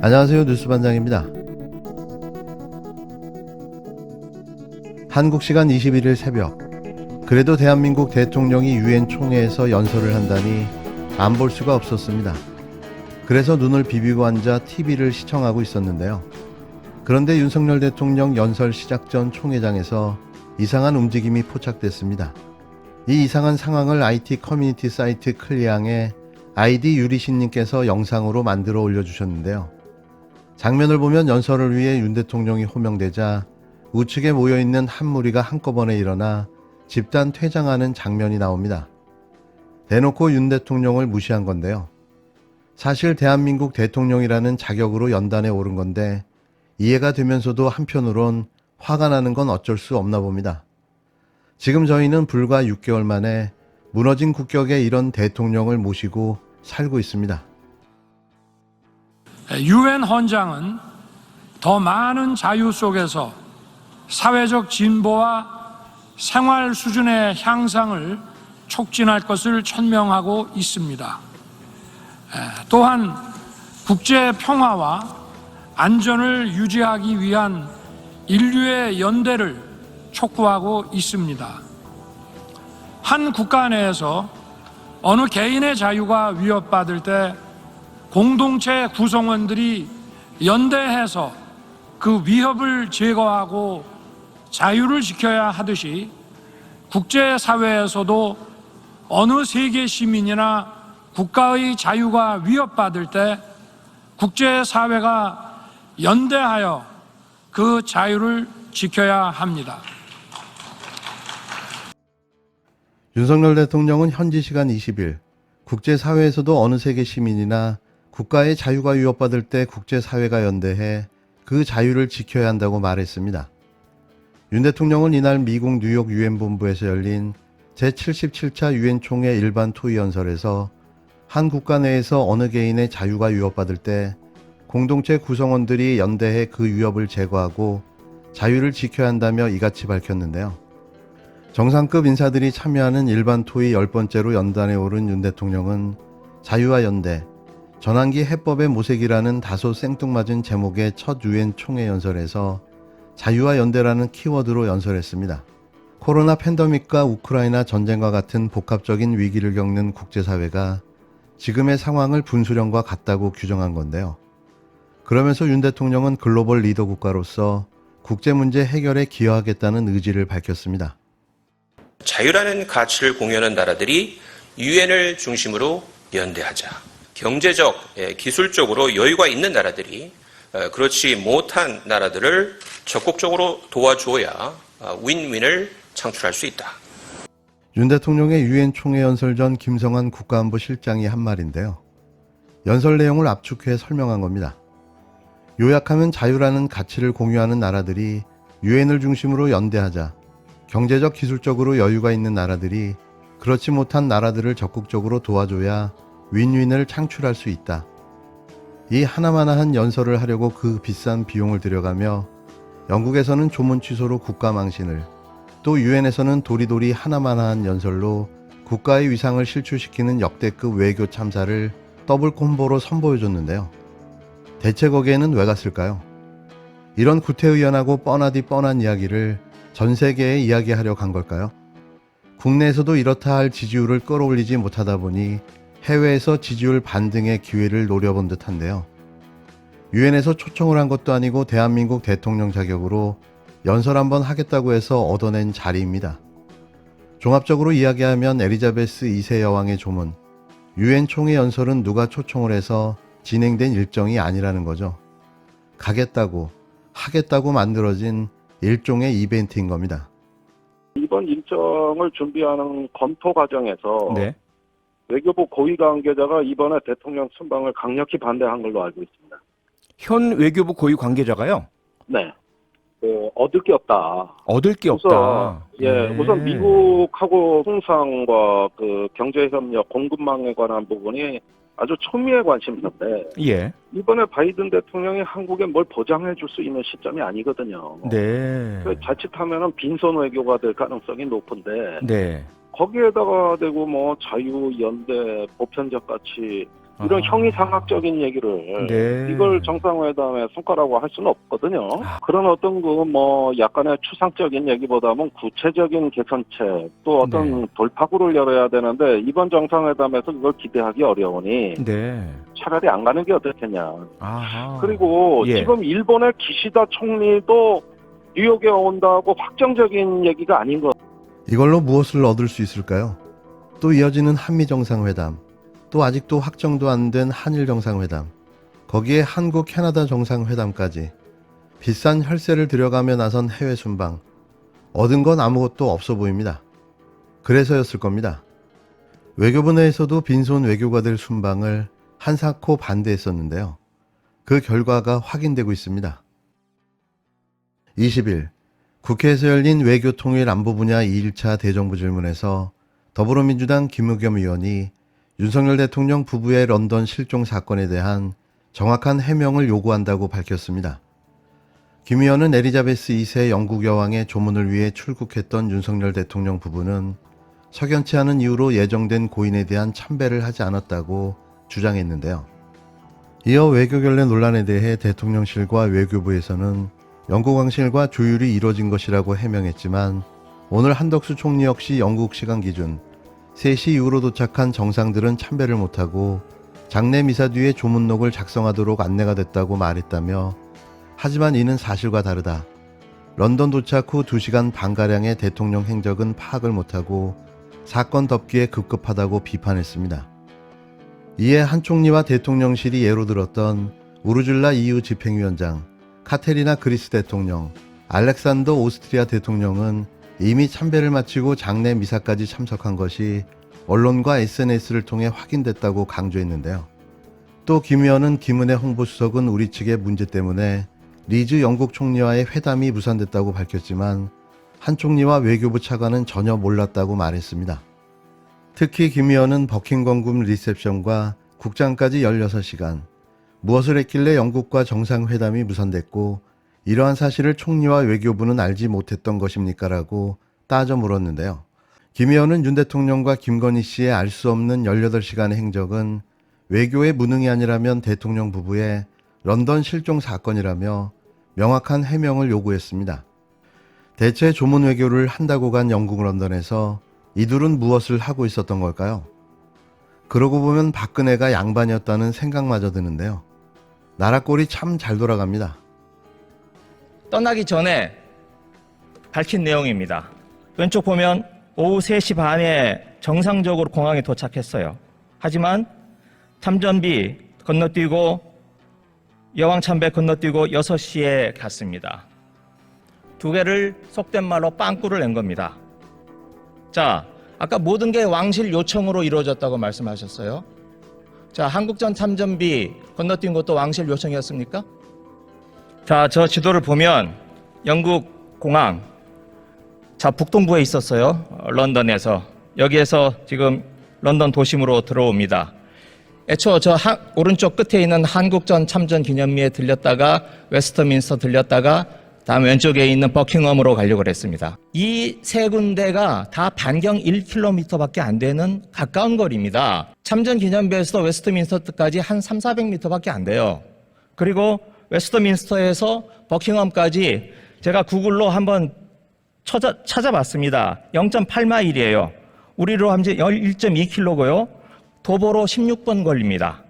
안녕하세요. 뉴스반장입니다. 한국 시간 21일 새벽, 그래도 대한민국 대통령이 유엔 총회에서 연설을 한다니 안 볼 수가 없었습니다. 그래서 눈을 비비고 앉아 TV를 시청하고 있었는데요. 그런데 윤석열 대통령 연설 시작 전 총회장에서 이상한 움직임이 포착됐습니다. 이 이상한 상황을 IT 커뮤니티 사이트 클리앙에 아이디 유리신님께서 영상으로 만들어 올려주셨는데요. 장면을 보면 연설을 위해 윤 대통령이 호명되자 우측에 모여있는 한 무리가 한꺼번에 일어나 집단 퇴장하는 장면이 나옵니다. 대놓고 윤 대통령을 무시한 건데요. 사실 대한민국 대통령이라는 자격으로 연단에 오른 건데 이해가 되면서도 한편으론 화가 나는 건 어쩔 수 없나 봅니다. 지금 저희는 불과 6개월 만에 무너진 국격의 이런 대통령을 모시고 살고 있습니다. 유엔 헌장은 더 많은 자유 속에서 사회적 진보와 생활 수준의 향상을 촉진할 것을 천명하고 있습니다. 또한 국제 평화와 안전을 유지하기 위한 인류의 연대를 촉구하고 있습니다. 한 국가 내에서 어느 개인의 자유가 위협받을 때 공동체 구성원들이 연대해서 그 위협을 제거하고 자유를 지켜야 하듯이 국제사회에서도 어느 세계 시민이나 국가의 자유가 위협받을 때 국제사회가 연대하여 그 자유를 지켜야 합니다. 윤석열 대통령은 현지 시간 20일 국제사회에서도 어느 세계 시민이나 국가의 자유가 위협받을 때 국제사회가 연대해 그 자유를 지켜야 한다고 말했습니다. 윤 대통령은 이날 미국 뉴욕 유엔 본부에서 열린 제77차 유엔 총회 일반 토의 연설에서 한 국가 내에서 어느 개인의 자유가 위협받을 때 공동체 구성원들이 연대해 그 위협을 제거하고 자유를 지켜야 한다며 이같이 밝혔는데요. 정상급 인사들이 참여하는 일반 토의 10번째로 연단에 오른 윤 대통령은 자유와 연대, 전환기 해법의 모색이라는 다소 생뚱맞은 제목의 첫 유엔 총회 연설에서 자유와 연대라는 키워드로 연설했습니다. 코로나 팬데믹과 우크라이나 전쟁과 같은 복합적인 위기를 겪는 국제사회가 지금의 상황을 분수령과 같다고 규정한 건데요. 그러면서 윤 대통령은 글로벌 리더 국가로서 국제 문제 해결에 기여하겠다는 의지를 밝혔습니다. 자유라는 가치를 공유하는 나라들이 유엔을 중심으로 연대하자. 경제적, 기술적으로 여유가 있는 나라들이 그렇지 못한 나라들을 적극적으로 도와줘야 윈윈을 창출할 수 있다. 윤 대통령의 유엔 총회 연설 전 김성한 국가안보실장이 한 말인데요. 연설 내용을 압축해 설명한 겁니다. 요약하면 자유라는 가치를 공유하는 나라들이 유엔을 중심으로 연대하자. 경제적 기술적으로 여유가 있는 나라들이 그렇지 못한 나라들을 적극적으로 도와줘야 윈윈을 창출할 수 있다. 이 하나마나한 연설을 하려고 그 비싼 비용을 들여가며 영국에서는 조문 취소로 국가 망신을, 또 유엔에서는 도리도리 하나마나한 연설로 국가의 위상을 실추시키는 역대급 외교 참사를 더블 콤보로 선보여줬는데요. 대체 거기에는 왜 갔을까요? 이런 구태의연하고 뻔하디 뻔한 이야기를 전 세계에 이야기하려 간 걸까요? 국내에서도 이렇다 할 지지율을 끌어올리지 못하다 보니 해외에서 지지율 반등의 기회를 노려본 듯한데요. 유엔에서 초청을 한 것도 아니고 대한민국 대통령 자격으로 연설 한번 하겠다고 해서 얻어낸 자리입니다. 종합적으로 이야기하면 에리자베스 2세 여왕의 조문, 유엔 총회 연설은 누가 초청을 해서 진행된 일정이 아니라는 거죠. 가겠다고, 하겠다고 만들어진 일종의 이벤트인 겁니다. 이번 일정을 준비하는 검토 과정에서 네. 외교부 고위 관계자가 이번에 대통령 순방을 강력히 반대한 걸로 알고 있습니다. 현 외교부 고위 관계자가요? 네. 얻을 게 없다. 얻을 게 없다. 우선 미국하고 홍상과 그 경제협력 공급망에 관한 부분이 아주 초미의 관심사인데 예. 이번에 바이든 대통령이 한국에 뭘 보장해 줄 수 있는 시점이 아니거든요. 네. 자칫하면은 빈손 외교가 될 가능성이 높은데 네. 거기에다가 대고 뭐 자유, 연대, 보편적 가치 이런 형이상학적인 얘기를 네. 이걸 정상회담의 성과라고 할 수는 없거든요. 그런 어떤 그 뭐 약간의 추상적인 얘기보다는 구체적인 개선책 또 어떤 네. 돌파구를 열어야 되는데 이번 정상회담에서 그걸 기대하기 어려우니 네. 차라리 안 가는 게 어떻겠냐. 아하. 그리고 예. 지금 일본의 기시다 총리도 뉴욕에 온다고 확정적인 얘기가 아닌 거. 이걸로 무엇을 얻을 수 있을까요? 또 이어지는 한미 정상회담, 또 아직도 확정도 안 된 한일 정상회담, 거기에 한국 캐나다 정상회담까지 비싼 혈세를 들여가며 나선 해외 순방, 얻은 건 아무것도 없어 보입니다. 그래서였을 겁니다. 외교부 내에서도 빈손 외교가들 순방을 한사코 반대했었는데요. 그 결과가 확인되고 있습니다. 20일 국회에서 열린 외교통일 안보 분야 2일차 대정부 질문에서 더불어민주당 김의겸 의원이 윤석열 대통령 부부의 런던 실종 사건에 대한 정확한 해명을 요구한다고 밝혔습니다. 김 의원은 에리자베스 2세 영국 여왕의 조문을 위해 출국했던 윤석열 대통령 부부는 석연치 않은 이유로 예정된 고인에 대한 참배를 하지 않았다고 주장했는데요. 이어 외교 결례 논란에 대해 대통령실과 외교부에서는 영국 왕실과 조율이 이뤄진 것이라고 해명했지만 오늘 한덕수 총리 역시 영국 시간 기준 3시 이후로 도착한 정상들은 참배를 못하고 장례 미사 뒤에 조문록을 작성하도록 안내가 됐다고 말했다며 하지만 이는 사실과 다르다. 런던 도착 후 2시간 반가량의 대통령 행적은 파악을 못하고 사건 덮기에 급급하다고 비판했습니다. 이에 한 총리와 대통령실이 예로 들었던 우르줄라 EU 집행위원장, 카테리나 그리스 대통령, 알렉산더 오스트리아 대통령은 이미 참배를 마치고 장례 미사까지 참석한 것이 언론과 SNS를 통해 확인됐다고 강조했는데요. 또 김 의원은 김은혜 홍보수석은 우리 측의 문제 때문에 리즈 영국 총리와의 회담이 무산됐다고 밝혔지만 한 총리와 외교부 차관은 전혀 몰랐다고 말했습니다. 특히 김 의원은 버킹엄궁 리셉션과 국장까지 16시간, 무엇을 했길래 영국과 정상회담이 무산됐고 이러한 사실을 총리와 외교부는 알지 못했던 것입니까? 라고 따져 물었는데요. 김 의원은 윤 대통령과 김건희 씨의 알 수 없는 18시간의 행적은 외교의 무능이 아니라면 대통령 부부의 런던 실종 사건이라며 명확한 해명을 요구했습니다. 대체 조문 외교를 한다고 간 영국 런던에서 이들은 무엇을 하고 있었던 걸까요? 그러고 보면 박근혜가 양반이었다는 생각마저 드는데요. 나라 꼴이 참 잘 돌아갑니다. 떠나기 전에 밝힌 내용입니다. 왼쪽 보면 오후 3시 반에 정상적으로 공항에 도착했어요. 하지만 탐전비 건너뛰고 여왕 참배 건너뛰고 6시에 갔습니다. 두 개를 속된 말로 빵꾸를 낸 겁니다. 자, 아까 모든 게 왕실 요청으로 이루어졌다고 말씀하셨어요. 자, 한국전 탐전비 건너뛴 것도 왕실 요청이었습니까? 자, 저 지도를 보면 영국 공항, 자, 북동부에 있었어요. 런던에서. 여기에서 지금 런던 도심으로 들어옵니다. 애초 저 오른쪽 끝에 있는 한국전 참전 기념미에 들렸다가 웨스트민스터 들렸다가 다음 왼쪽에 있는 버킹엄으로 가려고 그랬습니다. 이 세 군데가 다 반경 1km밖에 안 되는 가까운 거리입니다. 참전 기념비에서 웨스트민스터까지 한 300-400m밖에 안 돼요. 그리고 웨스트민스터에서 버킹엄까지 제가 구글로 한번 찾아봤습니다. 0.8마일이에요. 우리로 하면 1.2km고요. 도보로 16분 걸립니다.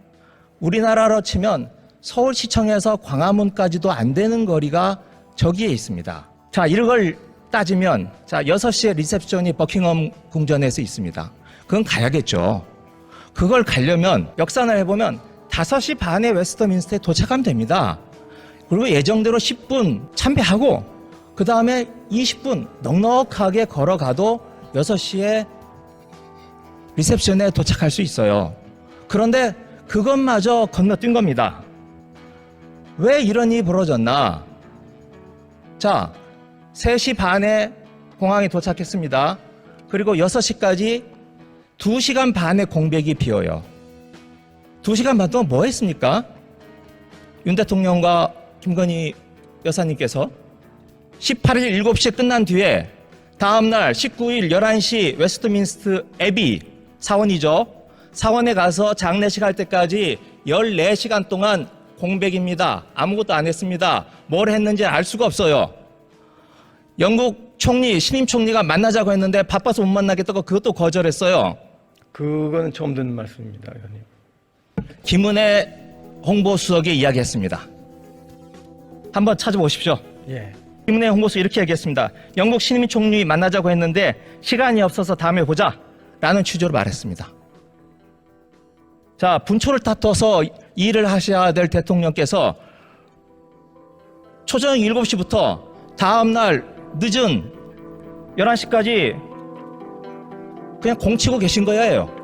우리나라로 치면 서울시청에서 광화문까지도 안 되는 거리가 저기에 있습니다. 자, 이걸 따지면 자, 6시에 리셉션이 버킹엄 궁전에서 있습니다. 그건 가야겠죠. 그걸 가려면 역산을 해보면 5시 반에 웨스트민스터에 도착하면 됩니다. 그리고 예정대로 10분 참배하고 그 다음에 20분 넉넉하게 걸어가도 6시에 리셉션에 도착할 수 있어요. 그런데 그것마저 건너뛴 겁니다. 왜 이런 일이 벌어졌나? 자, 3시 반에 공항에 도착했습니다. 그리고 6시까지 2시간 반의 공백이 비어요. 2시간 반 동안 뭐 했습니까? 윤 대통령과 김건희 여사님께서 18일 7시에 끝난 뒤에 다음날 19일 11시 웨스트민스터 애비 사원이죠. 사원에 가서 장례식 할 때까지 14시간 동안 공백입니다. 아무것도 안 했습니다. 뭘 했는지 알 수가 없어요. 영국 총리, 신임 총리가 만나자고 했는데 바빠서 못 만나겠다고 그것도 거절했어요. 그거는 처음 듣는 말씀입니다, 의원님. 김은혜 홍보수석이 이야기했습니다. 한번 찾아보십시오. 예. 김은혜 홍보수석 이렇게 얘기했습니다. 영국 신임 총리 만나자고 했는데 시간이 없어서 다음에 보자 라는 취지로 말했습니다. 자, 분초를 다퉈서 일을 하셔야 될 대통령께서 초저녁 7시부터 다음날 늦은 11시까지 그냥 공치고 계신 거예요.